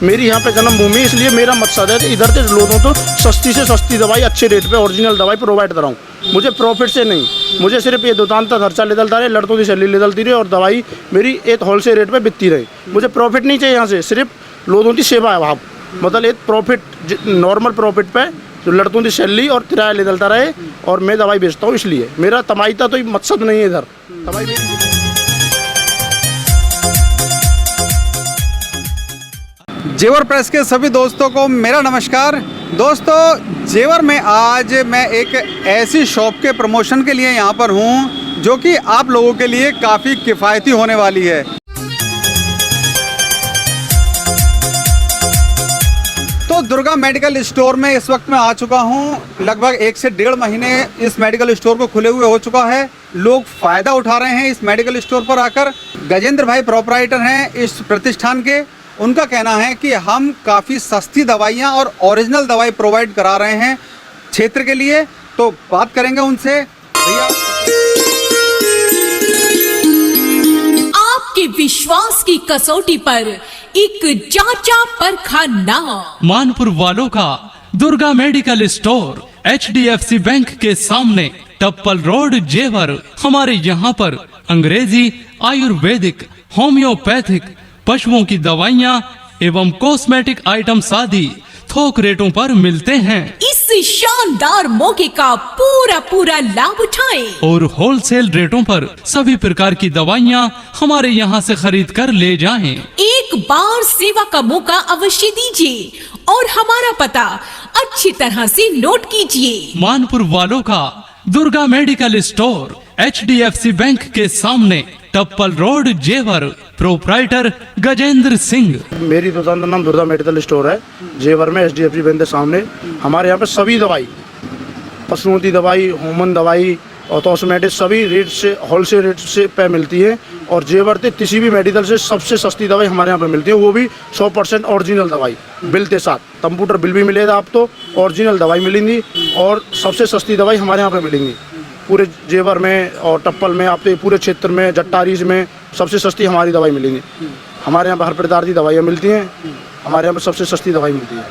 मेरी यहाँ पे जन्मभूमि, इसलिए मेरा मकसद है कि इधर के लोगों को सस्ती से सस्ती दवाई अच्छे रेट पे ओरिजिनल दवाई प्रोवाइड कराऊँ। मुझे प्रॉफिट से नहीं, मुझे सिर्फ ये दुकान तक खर्चा लेदलता रहे, लड़कों की सैलरी लेदलती रहे और दवाई मेरी एक होलसेल रेट पे बिकती रहे। मुझे प्रॉफिट नहीं चाहिए यहाँ से, सिर्फ लोगों की सेवा है भाव, मतलब एक प्रॉफिट नॉर्मल प्रॉफिट पे जो लड़कों की सैलरी और किराया लेदलता रहे और मैं दवाई बेचता हूँ। इसलिए मेरा कमाई का तो मकसद नहीं है इधर दवाई बेचने। जेवर प्रेस के सभी दोस्तों को मेरा नमस्कार। दोस्तों, जेवर में आज मैं एक ऐसी शॉप के प्रमोशन के लिए यहाँ पर हूँ जो कि आप लोगों के लिए काफ़ी किफ़ायती होने वाली है। तो दुर्गा मेडिकल स्टोर में इस वक्त मैं आ चुका हूँ। लगभग 1 से 1.5 महीने इस मेडिकल स्टोर को खुले हुए हो चुका है। लोग फ़ायदा उठा रहे हैं इस मेडिकल स्टोर पर आकर। गजेंद्र भाई प्रोपराइटर हैं इस प्रतिष्ठान के। उनका कहना है कि हम काफ़ी सस्ती दवाइयाँ और ओरिजिनल दवाई प्रोवाइड करा रहे हैं क्षेत्र के लिए। तो बात करेंगे उनसे। भैया, आपके विश्वास की कसौटी पर एक जांचा परखा नाम, मानपुर वालों का Durga medical store HDFC bank के सामने, टप्पल रोड, जेवर। हमारे यहाँ पर अंग्रेजी, आयुर्वेदिक, होम्योपैथिक, पशुओं की दवाइयाँ एवं कॉस्मेटिक आइटम्स आदि थोक रेटों पर मिलते हैं। इस शानदार मौके का पूरा लाभ उठाएं और होलसेल रेटों पर सभी प्रकार की दवाइयाँ हमारे यहाँ से खरीद कर ले जाएं। एक बार सेवा का मौका अवश्य दीजिए और हमारा पता अच्छी तरह से नोट कीजिए। मानपुर वालों का Durga medical store HDFC bank के सामने, टप्पल रोड, जेवर। प्रोपराइटर गजेंद्र सिंह। मेरी दुकान का नाम दुर्गा मेडिकल स्टोर है, जेवर में HDFC बैंक के सामने। हमारे यहाँ पे सभी दवाई, पशुओं की दवाई, ह्यूमन दवाई और कॉस्मेटिक सभी रेट से होलसेल रेट से पे मिलती है। और जेवर के किसी भी मेडिकल से सबसे सस्ती दवाई हमारे यहाँ पे मिलती है, वो भी 100% ओरिजिनल दवाई बिल के साथ। कंप्यूटर बिल भी मिलेगा आपको, ओरिजिनल दवाई मिलेंगी और सबसे सस्ती दवाई हमारे यहाँ पे मिलेंगी पूरे जेवर में और टप्पल में, आपके पूरे क्षेत्र में, जट्टारीज में सबसे सस्ती हमारी दवाई मिलेंगी। हमारे यहाँ पर हर प्रकार की दवाइयाँ मिलती हैं, हमारे यहाँ पर सबसे सस्ती दवाई मिलती है।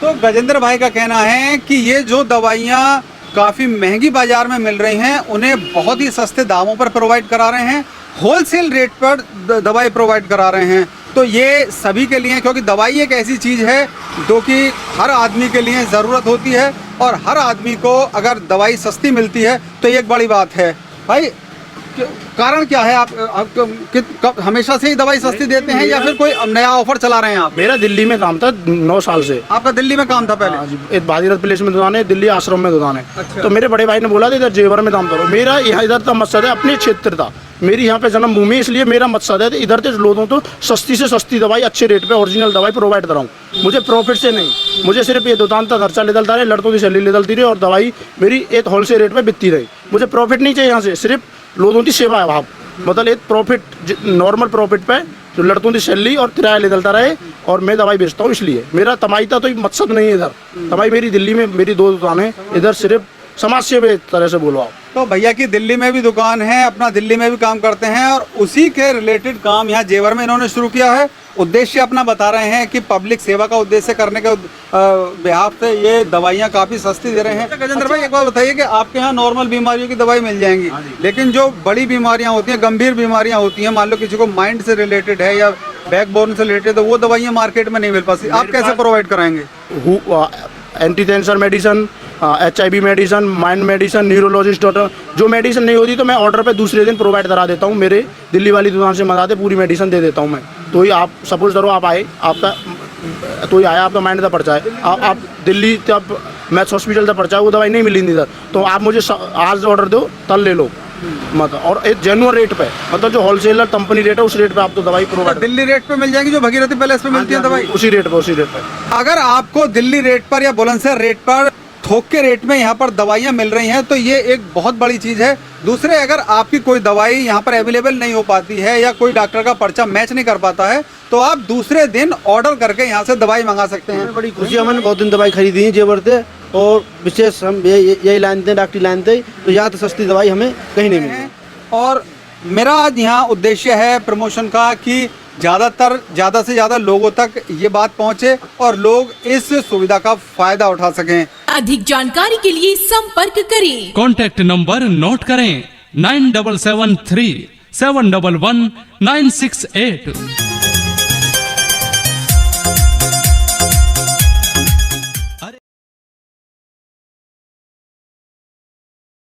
तो गजेंद्र भाई का कहना है कि ये जो दवाइयाँ काफ़ी महंगी बाजार में मिल रही हैं, उन्हें बहुत ही सस्ते दामों पर प्रोवाइड करा रहे हैं, होलसेल रेट पर दवाई प्रोवाइड करा रहे हैं। तो ये सभी के लिए, क्योंकि दवाई एक ऐसी चीज़ है जो कि हर आदमी के लिए ज़रूरत होती है और हर आदमी को अगर दवाई सस्ती मिलती है तो ये एक बड़ी बात है। भाई, कारण क्या है? आप हमेशा से ही दवाई सस्ती देते हैं या फिर कोई नया ऑफर चला रहे हैं आप? मेरा दिल्ली में काम था 9 साल से। आपका दिल्ली में काम था पहले? हाँ जी, एक भागीरथ प्लेस में दुकान है, दिल्ली आश्रम में दुकान है। अच्छा। तो मेरे बड़े भाई ने बोला था इधर जेवर में काम करो। मेरा यहाँ इधर का मकसद है, अपने क्षेत्र था, मेरी यहाँ पे जन्मभूमि, इसलिए मेरा मकसद है इधर के लोगों को सस्ती से सस्ती दवाई अच्छे रेट पे ओरिजिनल दवाई प्रोवाइड कराऊँ। मुझे प्रॉफिट से नहीं, मुझे सिर्फ ये दुकान तक खर्चा लेदलता रहे, लड़कों की सैलरी लेदलती रहे और दवाई मेरी एक होलसेल रेट पे बिकती रही। मुझे प्रॉफिट नहीं चाहिए यहाँ से, सिर्फ लोगों की सेवा है भाव, मतलब एक प्रॉफिट नॉर्मल प्रॉफिट पे जो लड़कों की सैलरी और किराया लेदलता रहे और मैं दवाई बेचता हूँ। इसलिए मेरा कमाई का तो मकसद नहीं है इधर कमाई। मेरी दिल्ली में मेरी 2 दुकानें, इधर सिर्फ समाज सेवा एक तरह से बोलो आप। तो भैया की दिल्ली में भी दुकान है, अपना दिल्ली में भी काम करते हैं और उसी के रिलेटेड काम यहाँ जेवर में इन्होंने शुरू किया है। उद्देश्य अपना बता रहे हैं कि पब्लिक सेवा का उद्देश्य करने के बिहाफ से ये दवाइयाँ काफ़ी सस्ती दे रहे हैं। गजेंद्र भाई, एक बात बताइए कि आपके यहाँ नॉर्मल बीमारियों की दवाई मिल जाएंगी, लेकिन जो बड़ी बीमारियाँ होती हैं, गंभीर बीमारियाँ होती हैं, मान लो किसी को माइंड से रिलेटेड है या बैकबोन से रिलेटेड, तो वो दवाइयाँ मार्केट में नहीं मिल पाती, आप कैसे प्रोवाइड कराएंगे? Anti cancer medicine, HIV medicine, mind medicine, neurologist doctor, जो मेडिसिन नहीं होती तो मैं ऑर्डर पे दूसरे दिन प्रोवाइड करा देता हूँ। मेरे दिल्ली वाली दुकान से मंगाते पूरी मेडिसिन दे देता हूँ मैं। तो ही आप सपोज करो आप आए, आपका तो ही आया, आपका माइंड का पर्चा है, आप दिल्ली तब मैथ्स हॉस्पिटल का पर्चा है, वो दवाई नहीं मिली इधर, तो आप मुझे आज ऑर्डर दो, कल ले लो, मतलब और एक जेन्युइन रेट पे, मतलब जो होलसेलर कंपनी रेट है उस रेट पे आपको दवाई प्रोवाइड। दिल्ली रेट पे मिल जाएगी जो भगीरथी पैलेस पे मिलती है दवाई, उसी रेट पे। अगर आपको दिल्ली रेट पर या बुलंदशहर रेट पर थोक के रेट में यहाँ पर दवाइयाँ मिल रही हैं तो ये एक बहुत बड़ी चीज़ है। दूसरे, अगर आपकी कोई दवाई यहाँ पर अवेलेबल नहीं हो पाती है या कोई डॉक्टर का पर्चा मैच नहीं कर पाता है तो आप दूसरे दिन ऑर्डर करके यहाँ से दवाई मंगा सकते हैं। बड़ी खुशी, हमने बहुत दिन दवाई खरीदी है जेवर से और विशेष हम यही लाइन थे, डॉक्टरी लाइन थे, तो यहाँ तो सस्ती दवाई हमें कहीं नहीं मिली। और मेरा आज यहाँ उद्देश्य है प्रमोशन का कि ज़्यादा से ज़्यादा लोगों तक ये बात पहुँचे और लोग इस सुविधा का फायदा उठा सकें। अधिक जानकारी के लिए संपर्क करें। कॉन्टैक्ट नंबर नोट करें 9773 711 968।